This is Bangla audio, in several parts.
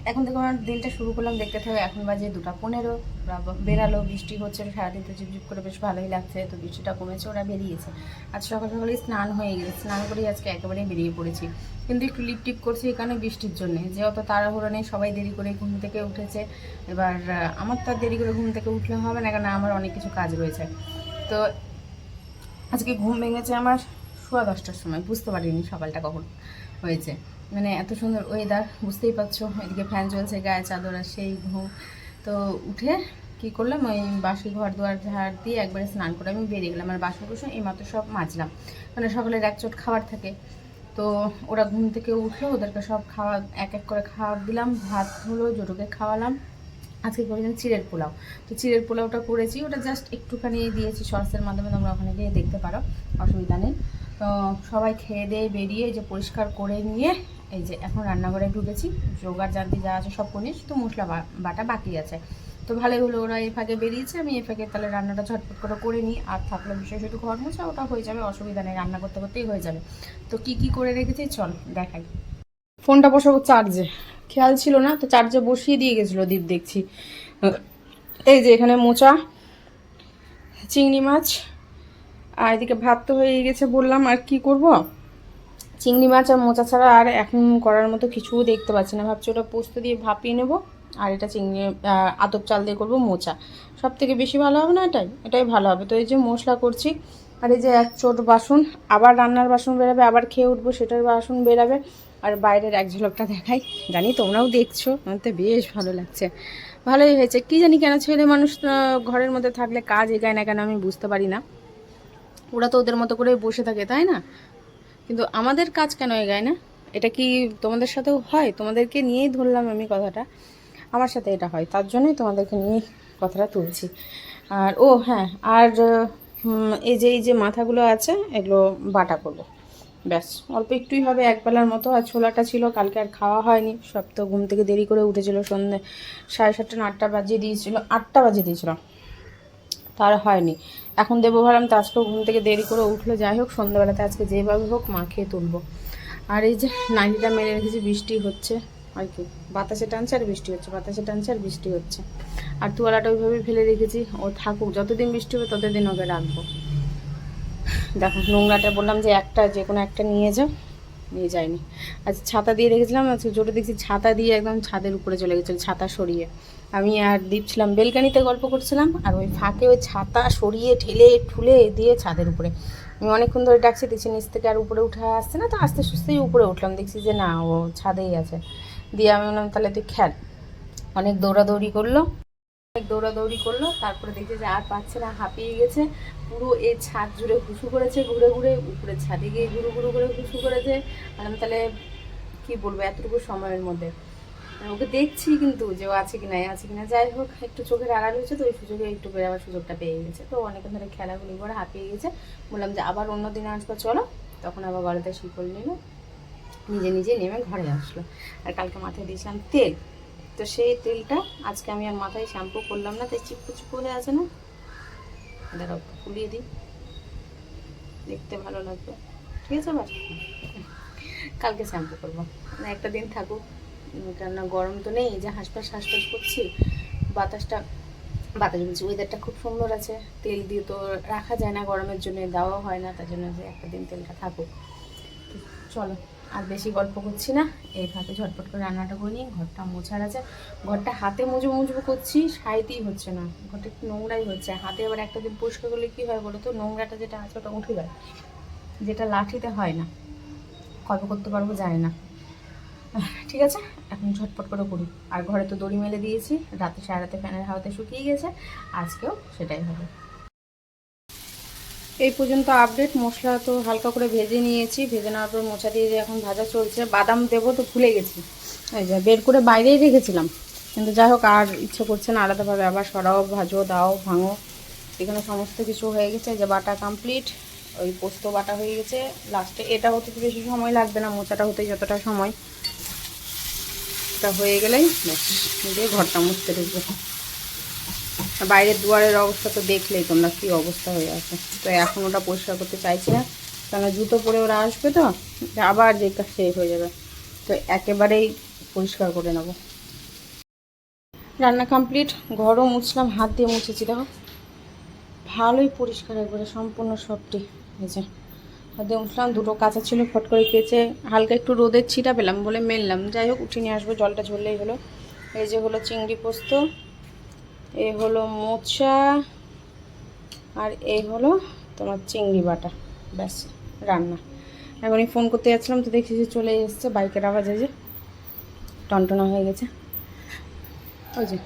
এখন থেকে আমার দিনটা শুরু করলাম, দেখতে থাকো। এখন বাজে 2:15, বেরালো, বৃষ্টি হচ্ছে সারাদিন, তো ঝিপঝিপ করে বেশ ভালোই লাগছে। তো বৃষ্টিটা কমেছে, ওরা বেরিয়েছে। আজ সকাল সকালেই স্নান হয়ে গেছে, স্নান করেই আজকে একেবারেই বেরিয়ে পড়েছি। কিন্তু একটু লিপটিপ করছি এই কারণে বৃষ্টির জন্যে, যে অত তাড়াহুড়ো নেই, সবাই দেরি করে ঘুম থেকে উঠেছে। এবার আমার তো আর দেরি করে ঘুম থেকে উঠলে হবে না, কারণ আমার অনেক কিছু কাজ রয়েছে। তো আজকে ঘুম ভেঙেছে আমার 10:15টার সময়, বুঝতে পারিনি সকালটা কখন হয়েছে। মানে এত সুন্দর ওয়েদার, বুঝতেই পারছো, এদিকে ফ্যান চলছে, গায়ে চাদর, আর সেই ঘুম। তো উঠে কি করলাম, ওই বাসি ঘর দুয়ার ঝাড় দিয়ে একবারে স্নান করে আমি বেরিয়ে গেলাম। আর বাসন কুসন এইমাত্র সব মাজলাম, মানে সকালের একচোট খাবার থাকে। তো ওরা ঘুম থেকে উঠলো, ওদেরকে সব খাওয়া এক এক করে খাবার দিলাম, ভাত হলো, জোটুকে খাওয়ালাম। আজকে করেছিলাম চিড়ের পোলাও। তো চিড়ের পোলাওটা করেছি, ওটা জাস্ট একটুখানি দিয়েছি শর্টসের মাধ্যমে, তোমরা ওখানে গিয়ে দেখতে পারো, অসুবিধা নেই। তো সবাই খেয়ে দিয়ে বেরিয়ে যে পরিষ্কার করে নিয়ে এই যে এখন রান্নাঘরে ঢুকেছি। জোগাড় জানতে যা আছে সব করে, শুধু মশলা বাটা বাকি আছে। তো ভালোই হলো, ওরা এই ফাঁকে বেরিয়েছে, আমি এই ফাঁকে তাহলে রান্নাটা ঝটপট করে নিই। আর থাকলে বিষয় শুধু ঘর মোছা, ওটা হয়ে যাবে, অসুবিধা নেই, রান্না করতে করতেই হয়ে যাবে। তো কি কি করে রেখেছি চল দেখাই। ফোনটা বসাবো চার্জে, খেয়াল ছিল না, তো চার্জে বসিয়ে দিয়ে গেছিলো দীপ, দেখছি। এই যে এখানে মোচা, চিংড়ি মাছ, আর এদিকে ভাত তো হয়ে গেছে বললাম। আর কি করব, চিংড়ি মাছ আর মোচা ছাড়া আর এখন করার মতো কিছুও দেখতে পাচ্ছি না। ভাবছি ওটা পোস্ত দিয়ে ভাপিয়ে নেব, আর এটা চিংড়ি আতপ চাল দিয়ে করবো মোচা। সব থেকে বেশি ভালো হবে না, এটাই ভালো হবে। তো এই যে মশলা করছি, আর এই যে এক চোট বাসন, আবার রান্নার বাসন বেরাবে, আবার খেয়ে উঠবো সেটার বাসন বেরাবে। আর বাইরের এক ঝলকটা দেখাই, জানি তোমরাও দেখছো, আমার তো বেশ ভালো লাগছে, ভালোই হয়েছে। কি জানি কেন ছেলে মানুষ ঘরের মধ্যে থাকলে কাজ এগায় না কেন, আমি বুঝতে পারি না। ওরা তো ওদের মতো করে বসে থাকে, তাই না? কিন্তু আমাদের কাজ কেন এগায় না? এটা কি তোমাদের সাথেও হয়? তোমাদেরকে নিয়েই ধরলাম আমি কথাটা, আমার সাথে এটা হয়, তার জন্যই তোমাদেরকে নিয়েই কথাটা তুলছি। আর ও হ্যাঁ, আর এই যে মাথাগুলো আছে, এগুলো বাটা করবো, ব্যাস। অল্প একটুই হবে, একবেলার মতো। আর ছোলাটা ছিল কালকে, আর খাওয়া হয়নি। সব তো ঘুম থেকে দেরি করে উঠেছিল, সন্ধ্যে 7:30 না 8টা বাজিয়ে দিয়েছিল, 8টা বাজিয়ে দিয়েছিল, তার হয়নি। এখন দেবো ভাবলাম, তো আজকেও ঘুম থেকে দেরি করে উঠলো। যাই হোক, সন্ধ্যাবেলাতে আজকে যেভাবে হোক মাখিয়ে তুলবো। আর এই যে নাইটিটা মেরে রেখেছি, বৃষ্টি হচ্ছে আর কি, বাতাসে টানছে আর বৃষ্টি হচ্ছে, বাতাসে টানছে আর বৃষ্টি হচ্ছে। আর তুয়ালাটা ওইভাবে ফেলে রেখেছি, ও থাকুক, যতদিন বৃষ্টি হবে ততদিন ওকে রাখবো। দেখো নোংরাটা বললাম যে যে কোনো একটা নিয়ে যাও, নিয়ে যায়নি। আচ্ছা, ছাতা দিয়ে রেখেছিলাম, আজকে জোরে দেখছি ছাতা দিয়ে একদম ছাদের উপরে চলে গেছিলো, ছাতা সরিয়ে। আমি আর দীপ ছিলাম বেলকানিতে, গল্প করছিলাম, আর ওই ফাঁকে ওই ছাতা সরিয়ে ঠেলে ঠুলে দিয়ে ছাদের উপরে। আমি অনেকক্ষণ ধরে ডাকছি, দেখছি নিচ থেকে আর উপরে উঠে আসছে না, তো আস্তে সুস্তেই উপরে উঠলাম, দেখছি যে না, ও ছাদেই আছে। দিয়ে আমি বললাম তাহলে তুই খেল। অনেক দৌড়াদৌড়ি করলো, তারপরে দেখছে যে আর পাচ্ছে না, হাঁপিয়ে গেছে পুরো। এই ছাদ জুড়ে ঘুষু করেছে, ঘুরে ঘুরে উপরে ছাদে গিয়ে ঘুরু ঘুরু করে ঘুষু করেছে। আমি তাহলে কি বলবো এতটুকু সময়ের মধ্যে, ওকে দেখছি কিন্তু যে ও আছে কিনা। যাই হোক, একটু চোখের আড়াল হয়েছে, তো ওই সুযোগে একটু বেরোবার সুযোগটা পেয়ে গেছে। তো অনেকক্ষণ ধরে খেলাগুলি করে হাঁপিয়ে গেছে। বললাম যে আবার অন্য দিন আসবো চলো, তখন আবার গলাতে শিকল নিল, নিজে নিজে নেমে ঘরে আসলো। আর কালকে মাথায় দিয়েছিলাম তেল, তো সেই তেলটা আজকে আমি আর মাথায় শ্যাম্পু করলাম না, তাই চিপকু চিপকু হয়ে আছে না, দাঁড়াও ফুলিয়ে দিই, দেখতে ভালো লাগবে। ঠিক আছে, আবার কালকে শ্যাম্পু করবো, মানে একটা দিন থাকুক, কেননা গরম তো নেই যে হাঁসফাঁস করছি। বাতাস বলছি, ওয়েদারটা খুব সুন্দর আছে, তেল দিয়ে তো রাখা যায় না, গরমের জন্য দেওয়া হয় না, তার জন্য যে একটা দিন তেলটা থাকুক। চলো আর বেশি গল্প করছি না, এই ফাঁকে ঝটপট করে রান্নাটা করে নিই। ঘরটা মোছার আছে, ঘরটা হাতে মুজবো করছি, সাইতেই হচ্ছে না, ঘরটা একটু নোংরাই হচ্ছে। হাতে আবার একটা দিন পরিষ্কার করলে কী হয় বলো তো, নোংরাটা যেটা আছে ওটা উঠে যায়, যেটা লাঠিতে হয় না। কবে করতে পারবো জানি না। ঠিক আছে, এখন ঝটপট করে করি। আর ঘরে তো দড়ি মেলে দিয়েছি, রাতে সারা রাতে ফ্যানের হাওয়াতে শুকিয়ে গেছে, আজকেও সেটাই হবে। এই পর্যন্ত আপডেট। মশলা তো হালকা করে ভেজে নিয়েছি, ভেজে নেওয়ার পর মোচা দিয়ে এখন ভাজা চলছে। বাদাম দেবো তো ভুলে গেছি, এই যে বের করে বাইরেই রেখেছিলাম, কিন্তু যাই হোক আর ইচ্ছে করছে না আলাদাভাবে আবার সরাও, ভাজো, দাও, ভাঙো। এখানে সমস্ত কিছু হয়ে গেছে, যে বাটা কমপ্লিট, ওই পোস্ত বাটা হয়ে গেছে। লাস্টে এটা হতে তো বেশি সময় লাগবে না, মোচাটা হতে যতটা সময়, এটা হয়ে গেলেই দিয়ে ঘরটা মুছতে ঢুকবো। বাইরের দুয়ারের অবস্থা তো দেখলেই তোমরা কী অবস্থা হয়ে আছে। তো এখন ওটা পরিষ্কার করতে চাইছি না, কারণ জুতো পরে ওরা আসবে, তো আবার যে কাজ শেষ হয়ে যাবে, তো একেবারেই পরিষ্কার করে নেবো। রান্না কমপ্লিট, ঘরও মুছলাম, হাত দিয়ে মুছেছি, দেখো ভালোই পরিষ্কার একবারে সম্পূর্ণ সবটি হয়েছে। হাত দিয়ে মুছলাম, দুটো কাঁচা ছিল ফট করে কেচে হালকা একটু রোদের ছিটা পেলাম বলে মেললাম। যাই হোক, উঠে নিয়ে আসবো, জলটা ঝরলেই হলো। এই যে হলো চিংড়ি পোস্ত, এই হলো মোচা, আর এই হলো তোমার চিংড়ি বাটা, ব্যাস রান্না। এখনই ফোন করতে যাচ্ছিলাম তো দেখছি যে চলে এসছে, বাইকের আওয়াজ এই যে টনটনা হয়ে গেছে। ওই যে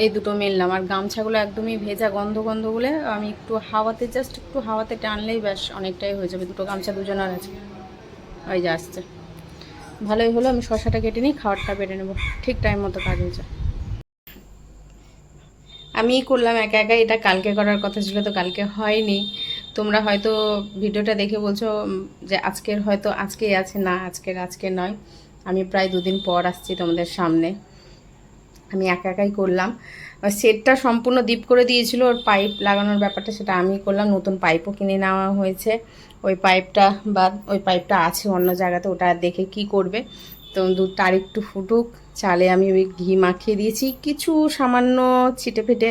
এই দুটো মেললাম, আর গামছাগুলো একদমই ভেজা, গন্ধ গন্ধ বলে আমি একটু হাওয়াতে, জাস্ট একটু হাওয়াতে টানলেই ব্যাস অনেকটাই হয়ে যাবে। দুটো গামছা দুজনের আছে, ওই যে আসছে। ভালোই হলো, আমি শসাটা কেটে নিই, খাবারটা বেড়ে নেবো, ঠিক টাইম মতো কাজ হয়েছে। আমিই করলাম একা একা, এটা কালকে করার কথা ছিল তো কালকে হয়নি। তোমরা হয়তো ভিডিওটা দেখে বলছো যে আজকের হয়তো আজকেই আছে, না আজকে নয়, আমি প্রায় 2 দিন পর আসছি তোমাদের সামনে। আমি একা একাই করলাম। সেটটা সম্পূর্ণ ডিপ করে দিয়েছিল, ওর পাইপ লাগানোর ব্যাপারটা সেটা আমি করলাম। নতুন পাইপও কিনে নেওয়া হয়েছে, ওই পাইপটা আছে অন্য জায়গাতে, ওটা দেখে কি করবে। তো দুধটা আর একটু ফুটুক, চালে আমি ওই ঘি মাখিয়ে দিয়েছি, কিছু সামান্য ছিটে ফেটে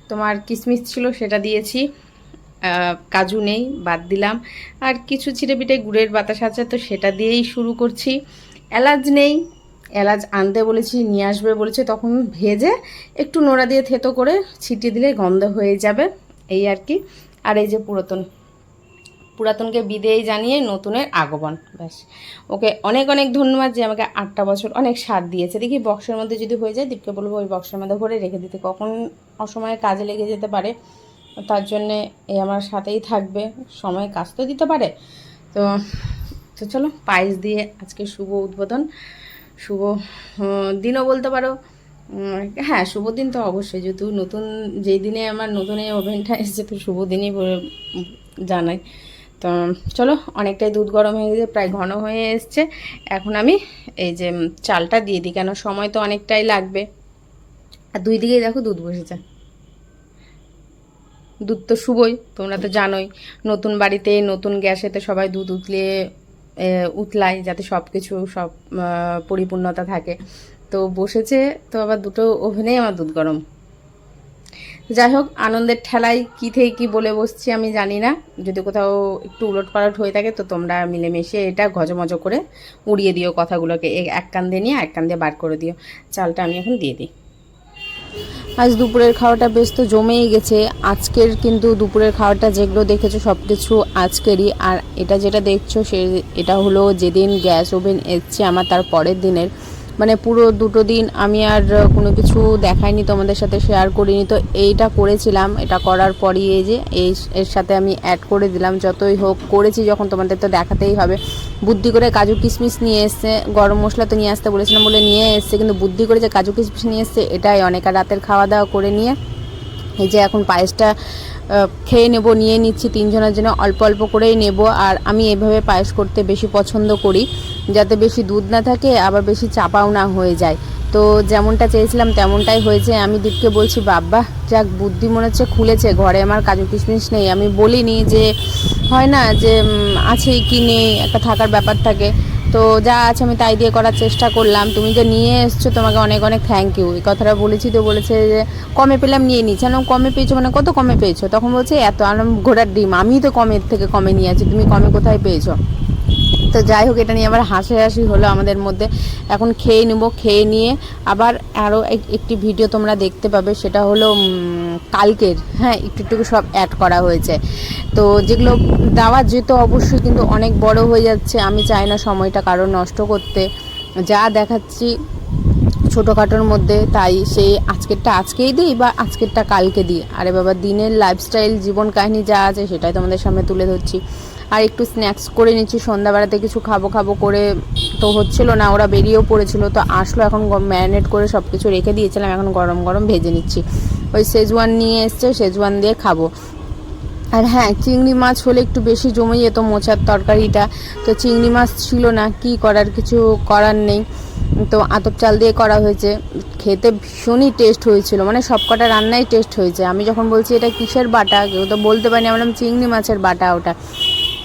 তোমার কিশমিশ ছিল সেটা দিয়েছি, কাজু নেই বাদ দিলাম, আর কিছু ছিটে পিটে গুড়ের বাতাস আছে তো সেটা দিয়েই শুরু করছি। এলাচ নেই, এলাচ আনতে বলেছি, নিয়ে আসবে বলেছে, তখন ভেজে একটু নোড়া দিয়ে থেতো করে ছিটিয়ে দিলে গন্ধ হয়ে যাবে, এই আর কি। আর এই যে পুরাতনকে বিদেয় জানিয়ে নতুনের আগমন, ব্যাস। ওকে অনেক অনেক ধন্যবাদ যে আমাকে 8টা বছর অনেক সাথ দিয়েছে। দেখি বক্সের মধ্যে যদি হয়ে যায় দীপকে বলবো ওই বক্সের মধ্যে ভরে রেখে দিতে, কখন অসময়ে কাজে লেগে যেতে পারে, তার জন্যে এই আমার সাথেই থাকবে, সময় কাজ তো দিতে পারে। তো তো চলো, পায়েস দিয়ে আজকে শুভ উদ্বোধন, শুভ দিনও বলতে পারো। হ্যাঁ, শুভ দিন তো অবশ্যই, যেহেতু নতুন, যেই দিনে আমার নতুন এই ওভেনটা এসেছে তো শুভ দিনই জানাই। তো চলো, অনেকটাই দুধ গরম হয়ে গেছে, প্রায় ঘন হয়ে এসছে। এখন আমি এই যে চালটা দিয়ে দিই, কেন সময় তো অনেকটাই লাগবে। আর 2 দিকেই দেখো দুধ বসেছে, দুধ তো শুভই, তোমরা তো জানোই, নতুন বাড়িতে নতুন গ্যাসেতে সবাই দুধ উতলায় যাতে সব কিছু সব পরিপূর্ণতা থাকে। তো বসেছে, তো আবার দুটো ওভেনেই আমার দুধ গরম। যাই হোক, আনন্দের ঠেলায় কী থেকে কী বলে বসছি আমি জানি না, যদি কোথাও একটু উলটপালট হয়ে থাকে তো তোমরা মিলেমিশে এটা ঘজমজ করে উড়িয়ে দিও কথাগুলোকে, এক কান দিয়ে নিয়ে এক কান দিয়ে বার করে দিও। চালটা আমি এখন দিয়ে দিই। আজ দুপুরের খাওয়াটা বেশ তো জমেই গেছে। আজকের কিন্তু দুপুরের খাওয়াটা যেগুলো দেখেছো সব কিছু আজকেরই। আর এটা যেটা দেখছো এটা হলো যেদিন গ্যাস ওভেন এসছে আমার তার পরের দিনের, মানে পুরো 2টো দিন আমি আর কোনো কিছু দেখাইনি, তোমাদের সাথে শেয়ার করিনি। তো এইটা করেছিলাম, এটা করার পরই এই যে এর সাথে আমি অ্যাড করে দিলাম। যতই হোক করেছি যখন তোমাদের তো দেখাতেই হবে। বুদ্ধি করে কাজু কিশমিশ নিয়ে এসছে, গরম মশলা তো নিয়ে আসতে বলেছিলাম বলে নিয়ে এসছে, কিন্তু বুদ্ধি করে যে কাজু কিশমিশ নিয়ে এসছে এটাই অনেক। আর রাতের খাওয়া দাওয়া করে নিয়ে এই যে এখন পায়েসটা খেয়ে নেব, নিয়ে নিচ্ছি 3 জনের জন্য, অল্প অল্প করেই নেব। আর আমি এভাবে পায়েস করতে বেশি পছন্দ করি, যাতে বেশি দুধ না থাকে আবার বেশি চাপাও না হয়ে যায়। তো যেমনটা চেয়েছিলাম তেমনটাই হয়েছে। আমি দীপকে বলছি, বাবা যাক বুদ্ধি মনে হচ্ছে খুলেছে, ঘরে আমার কাজু কিশমিশ নেই। আমি বলিনি যে হয় না যে আছেই কি নেই, একটা থাকার ব্যাপার থাকে। তো যা আছে আমি তাই দিয়ে করার চেষ্টা করলাম। তুমি যে নিয়ে এসছো তোমাকে অনেক অনেক থ্যাংক ইউ, এই কথাটা বলেছি। তো বলেছে যে কমে পেলাম নিয়ে নিচ্ছি। কমে পেয়েছো মানে কত কমে পেয়েছো? তখন বলছে এত আরাম ঘোড়ার ডিম, আমি তো কমের থেকে কমে নিয়ে আছি, তুমি কমে কোথায় পেয়েছো? তো যাই হোক, এটা নিয়ে আবার হাসাহাসি হলো আমাদের মধ্যে। এখন খেয়ে নেব, খেয়ে নিয়ে আবার আরও একটি ভিডিও তোমরা দেখতে পাবে, সেটা হলো কালকের। হ্যাঁ, একটু সব অ্যাড করা হয়েছে, তো যেগুলো দেওয়া যেত অবশ্যই, কিন্তু অনেক বড় হয়ে যাচ্ছে, আমি চাই না সময়টা কারো নষ্ট করতে। যা দেখাচ্ছি ছোটোখাটোর মধ্যে, তাই সেই আজকেরটা আজকেই দিই বা আজকেরটা কালকে দিই। আরে বাবা, দিনের লাইফস্টাইল জীবন কাহিনী যা আছে সেটাই তোমাদের সামনে তুলে ধরছি। আর একটু স্ন্যাক্স করে নিচ্ছি, সন্ধ্যাবেলাতে কিছু খাবো করে তো হচ্ছিল না, ওরা বেরিয়েও পড়েছিল। তো আসলো, এখন ম্যারিনেট করে সব কিছু রেখে দিয়েছিলাম, এখন গরম গরম ভেজে নিচ্ছি। ওই শেজওয়ান নিয়ে এসছে, শেজওয়ান দিয়ে খাবো। আর হ্যাঁ, চিংড়ি মাছ হলে একটু বেশি জমে যেত মোচার তরকারিটা, তো চিংড়ি মাছ ছিল না, কি করার, কিছু করার নেই। তো আতপ চাল দিয়ে করা হয়েছে, খেতে ভীষণই টেস্ট হয়েছিল, মানে সব কটা রান্নাই টেস্ট হয়েছে। আমি যখন বলছি এটা কিসের বাটা, কেউ তো বলতে পারিনি, আমার চিংড়ি মাছের বাটা ওটা।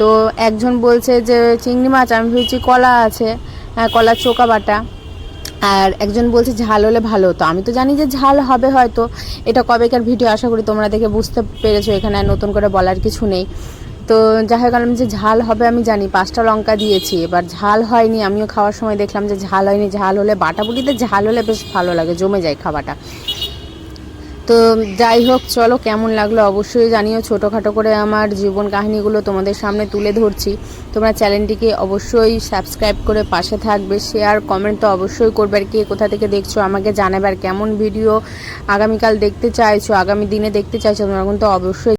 তো একজন বলছে যে চিংড়ি মাছ, আমি ভেবেছি কলা আছে, হ্যাঁ কলার চোকা বাটা। আর একজন বলছে ঝাল হলে ভালো হতো, আমি তো জানি যে ঝাল হবে হয়তো, এটা কবেকার ভিডিও, আশা করি তোমরা দেখে বুঝতে পেরেছো, এখানে আর নতুন করে বলার কিছু নেই। তো যাই হোক, আমি যে ঝাল হবে আমি জানি, 5টা লঙ্কা দিয়েছি, এবার ঝাল হয়নি, আমিও খাওয়ার সময় দেখলাম যে ঝাল হয়নি। ঝাল হলে বাটাবুটিতে ঝাল হলে বেশ ভালো লাগে, জমে যায় খাওয়াটা। তো যাই হোক, চলো কেমন লাগলো অবশ্যই জানিও। ছোটোখাটো করে আমার জীবন কাহিনীগুলো তোমাদের সামনে তুলে ধরছি। তোমরা চ্যানেলটিকে অবশ্যই সাবস্ক্রাইব করে পাশে থাকবে, শেয়ার কমেন্ট তো অবশ্যই করবে। আর কে কোথা থেকে দেখছো আমাকে জানাবে, আর কেমন ভিডিও আগামীকাল দেখতে চাইছো, আগামী দিনে দেখতে চাইছো তোমরা কিন্তু অবশ্যই